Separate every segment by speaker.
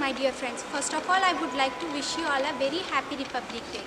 Speaker 1: my dear friends. First of all, I would like to wish you all a very happy Republic Day.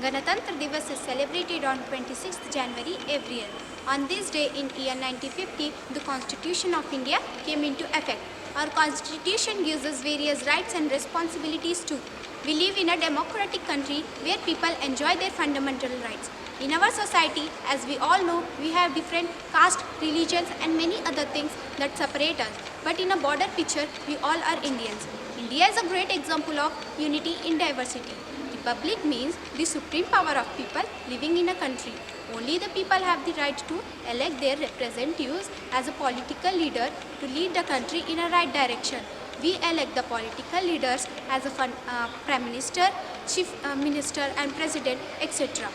Speaker 1: Ganatantra Divas is celebrated on 26th January every year. On this day in year 1950, the Constitution of India came into effect. Our Constitution gives us various rights and responsibilities too. We live in a democratic country where people enjoy their fundamental rights. In our society, as we all know, we have different caste, religions and many other things that separate us. But in a broader picture, we all are Indians. India is a great example of unity in diversity. Republic means the supreme power of people living in a country. Only the people have the right to elect their representatives as a political leader to lead the country in a right direction. We elect the political leaders as a Prime Minister, Chief Minister and President, etc.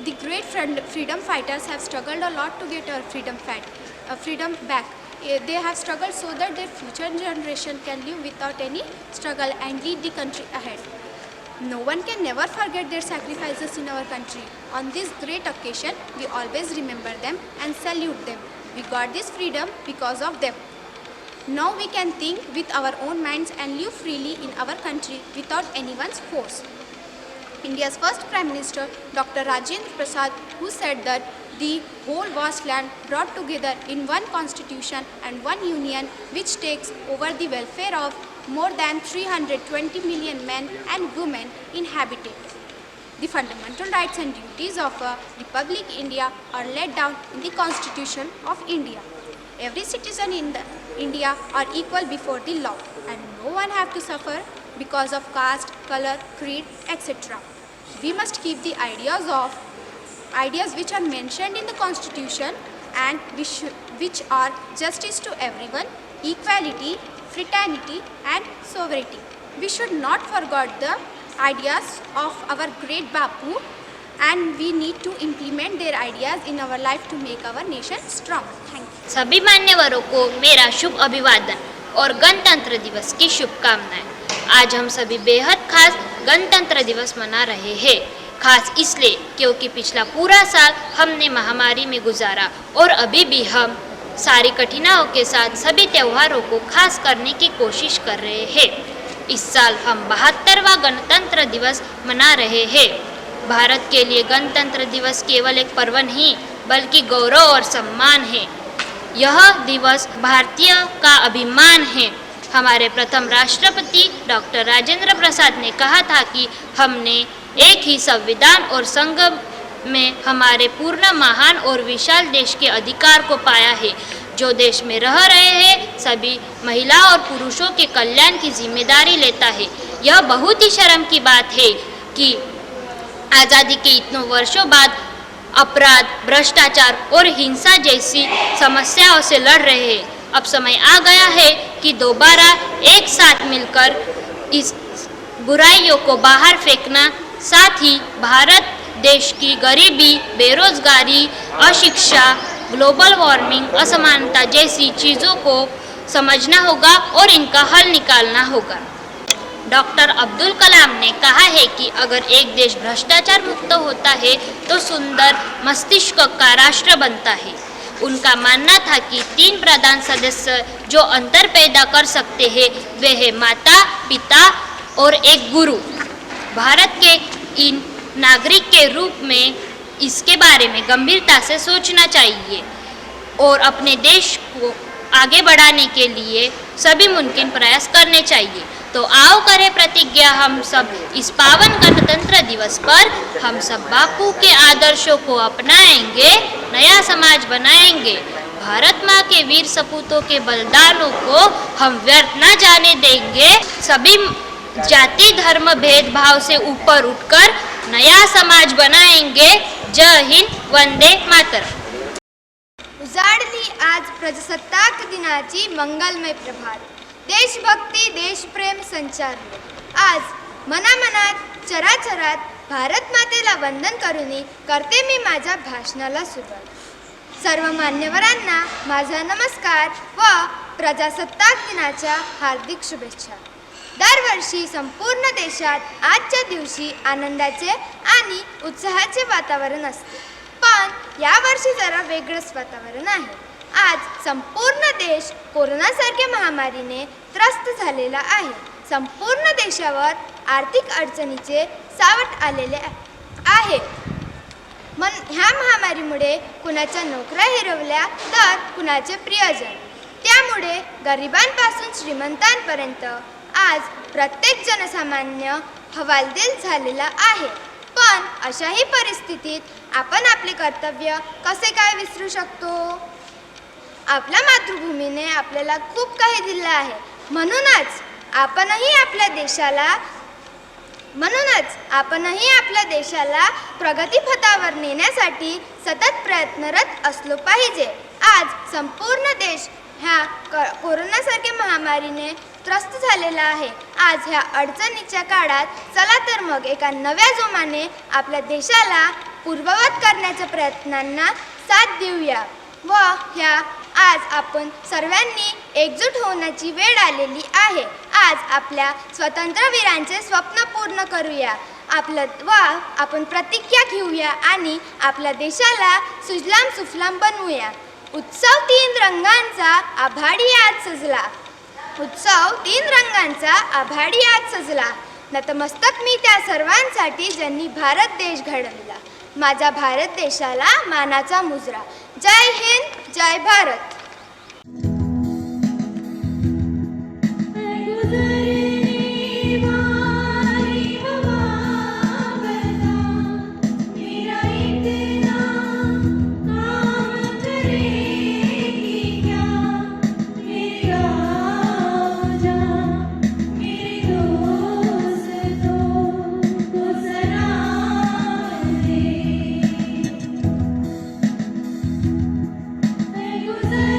Speaker 1: The great freedom fighters have struggled a lot to get our freedom back. They have struggled so that their future generation can live without any struggle and lead the country ahead. No one can never forget their sacrifices in our country. On this great occasion, we always remember them and salute them. We got this freedom because of them. Now we can think with our own minds and live freely in our country without anyone's force. India's first Prime Minister, Dr. Rajendra Prasad, who said that the whole vast land brought together in one constitution and one union which takes over the welfare of more than 320 million men and women inhabited. The fundamental rights and duties of a Republic India are laid down in the Constitution of India. Every citizen in India are equal before the law and no one have to suffer because of caste, color, creed, etc. We must keep the ideas which are mentioned in the Constitution and which are justice to everyone, equality, fraternity and sovereignty. We should not forget the ideas of our great Bapu and we need to implement their ideas in our life to make our nation strong. Thank you.
Speaker 2: सभी मान्यवरों को मेरा शुभ अभिवादन और गणतंत्र दिवस की शुभकामनाएं। आज हम सभी बेहद खास गणतंत्र दिवस मना रहे हैं। खास इसलिए क्योंकि पिछला पूरा साल हमने महामारी में गुजारा और अभी भी हम सारी कठिनाइयों के साथ सभी त्योहारों को खास करने की कोशिश कर रहे हैं। इस साल हम 72वां गणतंत्र दिवस मना रहे हैं। भारत के लिए गणतंत्र दिवस केवल एक पर्व नहीं बल्कि गौरव और सम्मान है। यह दिवस भारतीय का अभिमान है। हमारे प्रथम राष्ट्रपति डॉक्टर राजेंद्र प्रसाद ने कहा था कि हमने एक ही संविधान और संघ में हमारे पूर्ण महान और विशाल देश के अधिकार को पाया है। जो देश में रह रहे हैं सभी महिला और पुरुषों के कल्याण की जिम्मेदारी लेता है। यह बहुत ही शर्म की बात है कि आज़ादी के इतनों वर्षों बाद अपराध, भ्रष्टाचार और हिंसा जैसी समस्याओं से लड़ रहे हैं। अब समय आ गया है कि दोबारा एक साथ मिलकर इस बुराइयों को बाहर फेंकना, साथ ही भारत देश की गरीबी, बेरोजगारी, अशिक्षा, ग्लोबल वार्मिंग, असमानता जैसी चीज़ों को समझना होगा और इनका हल निकालना होगा। डॉक्टर अब्दुल कलाम ने कहा है कि अगर एक देश भ्रष्टाचार मुक्त होता है तो सुंदर मस्तिष्क का राष्ट्र बनता है। उनका मानना था कि 3 प्रधान सदस्य जो अंतर पैदा कर सकते हैं वे हैं माता, पिता और एक गुरु। भारत के इन नागरिक के रूप में इसके बारे में गंभीरता से सोचना चाहिए और अपने देश को आगे बढ़ाने के लिए सभी मुमकिन प्रयास करने चाहिए। तो आओ करें प्रतिज्ञा हम सब इस पावन गणतंत्र दिवस पर। हम सब बापू के आदर्शों को अपनाएंगे, नया समाज बनाएंगे। भारत माँ के वीर सपूतों के बलिदानों को हम व्यर्थ न जाने देंगे। सभी जाति धर्म भेदभाव से ऊपर उठकर नया समाज बनाएंगे। जय हिंद, वंदे मातरम।
Speaker 3: उजाडली आज प्रजासत्ताक दिनाची मंगलमय प्रभात। देशभक्ती, देशप्रेम संचारले। आज मनामनात, चराचरात भारत मातेला वंदन करून करते मी माझ्या भाषणाला सुरुवात। सर्व मान्यवरांना माझा नमस्कार व प्रजासत्ताक दिनाच्या हार्दिक शुभेच्छा। दरवर्षी संपूर्ण देशात आजच्या दिवशी आनंदाचे आणि उत्साहाचे वातावरण असते, पण यावर्षी जरा वेगळंच वातावरण आहे। आज संपूर्ण देश कोरोनासारख्या महामारीने त्रस्त झालेला आहे. संपूर्ण देशावर आर्थिक अडचणीचे सावट आलेले आहे. ह्या महामारीमुळे कुणाच्या नोकऱ्या हिरवल्या तर कुणाचे प्रियजन. त्यामुळे गरिबांपासून श्रीमंतांपर्यंत आज प्रत्येक जनसामान्य हवालदिल झालेला आहे. पण अशाही परिस्थितीत आपण आपले कर्तव्य कसे काय विसरू शकतो? आपल्या मातृभूमीने आपल्याला खूप काही दिलं आहे. म्हणूनच आपणही आपल्या देशाला प्रगतीपथावर नेण्यासाठी सतत प्रयत्नरत असलो पाहिजे. आज संपूर्ण देश ह्या कोरोनासारख्या महामारीने त्रस्त झालेला आहे. आज ह्या अडचणीच्या काळात चला तर मग एका नव्या जोमाने आपल्या देशाला पूर्ववत करण्याच्या प्रयत्नांना साथ देऊया व ह्या आज आपण सर्वांनी एकजूट होण्याची वेळ आलेली आहे. आज आपल्या स्वातंत्र्यवीरांचे स्वप्न पूर्ण करूया. आपण प्रतिज्ञा घेऊया आणि आपल्या देशाला सुजलाम सुफलाम बनवूया. उत्सव तीन रंगांचा आभाडी आज सजला. नतमस्तक मी त्या सर्वांसाठी ज्यांनी भारत देश घडविला. माझ्या भारत देशाला मानाचा मुजरा. जय हिंद, जय भारत.
Speaker 4: गुजर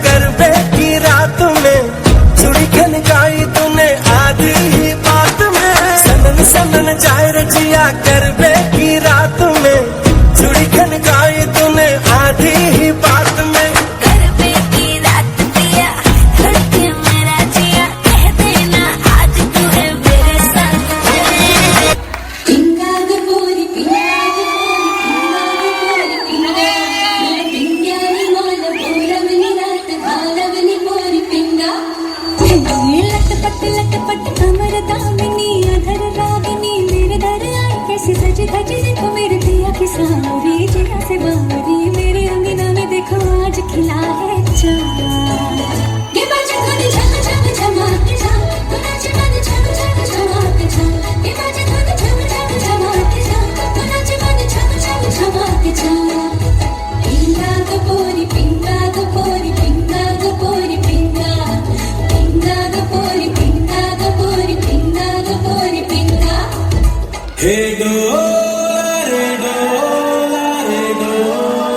Speaker 4: गरबे की रात में चूड़ी खनकाई तूने आधी ही बात में सनन सनन जाए रजिया गरबे की रात में चूड़ी खनकाई तूने आधी ही बात में
Speaker 5: गरबे की रात पिया धड़के मेरा जिया कह देना आज तू है मेरे साथ पिंगा ग पोरी पिंगा ग पोरी पिंगा ग पोरी पिंगा पिंग्यानी मोल पोरवनी रात भालवनी पोरी पिंगा लटपट कमर दामिनी अधर रागिनी मेरे दर आई कैसे सज धज देखो मेरे पिया की सावरी जिया से बावरी मेरे अंगना में देखो आज खिला है चाँद ये बाजे धुन झम झम झमाके झम तू नाचे मन झम झम झमाके झम ये बाजे धुन झम झम झमाके झम तू नाचे मन झम झम झमाके झम पिंगा ग पोरी पिंगा ग पोरी पिंगा ग पोरी पिंगा पिंगा ग पोरी पिंगा ग पोरी पिंगा ग पोरी पिंगा
Speaker 4: हे डोला रे डोला रे डोला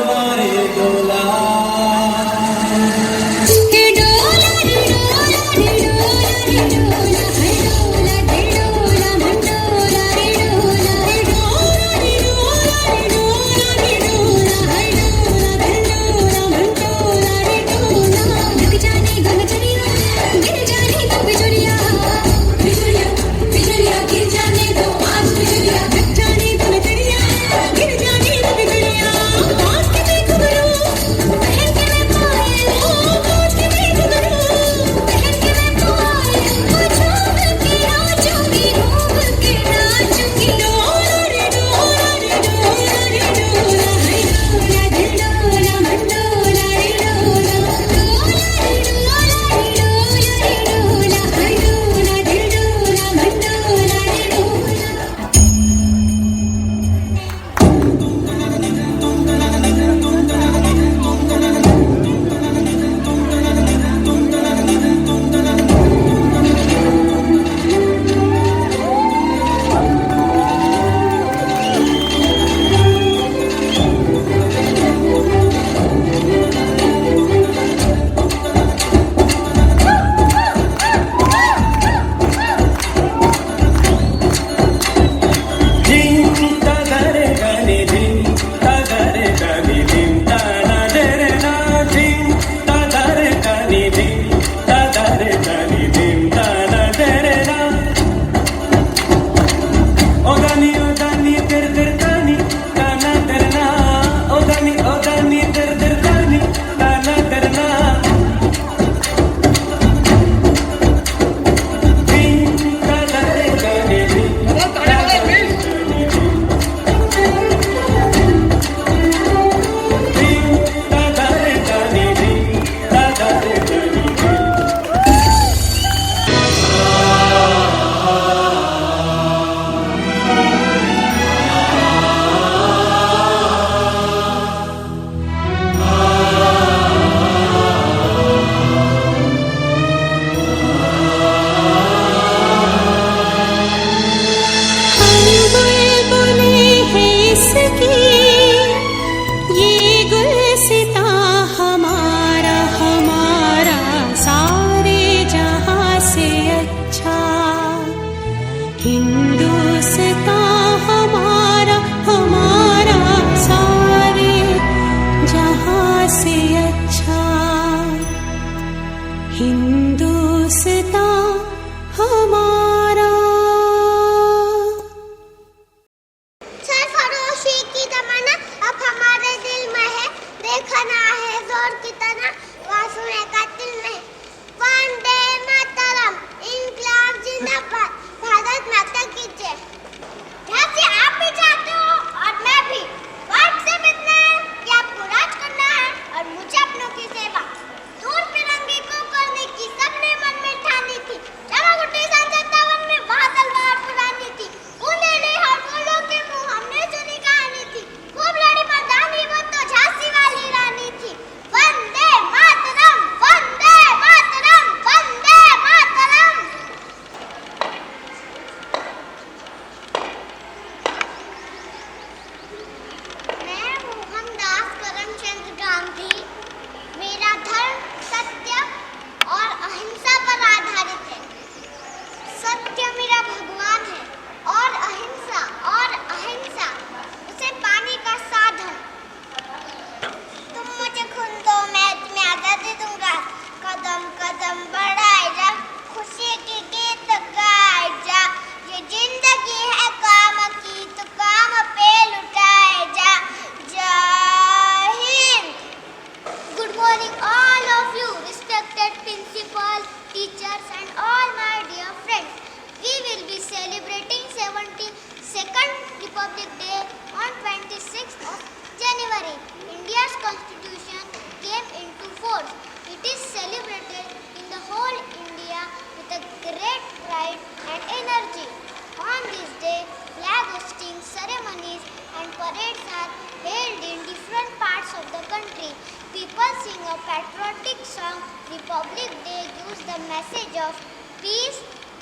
Speaker 6: parades are held in different parts of the country. People sing a patriotic song. Republic Day gives the message of peace,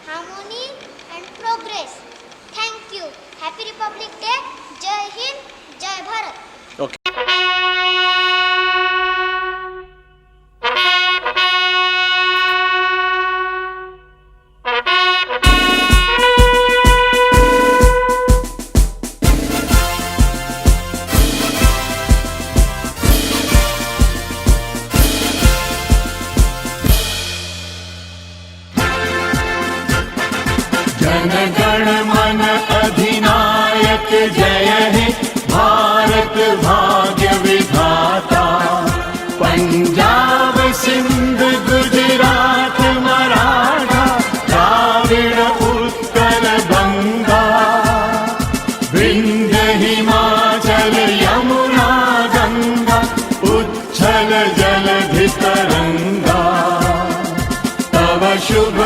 Speaker 6: harmony and progress. Thank you. Happy Republic Day. Jai Hind, Jai Bharat.
Speaker 7: Jana Gana मन अधिनायक जय हे भारत भाग्य विधाता। पंजाब सिंध गुजरात मराठा द्राविड़ उत्कल बंगा, विंध्य हिमाचल यमुना गंगा उच्छल जलधि तरंगा। तव शुभ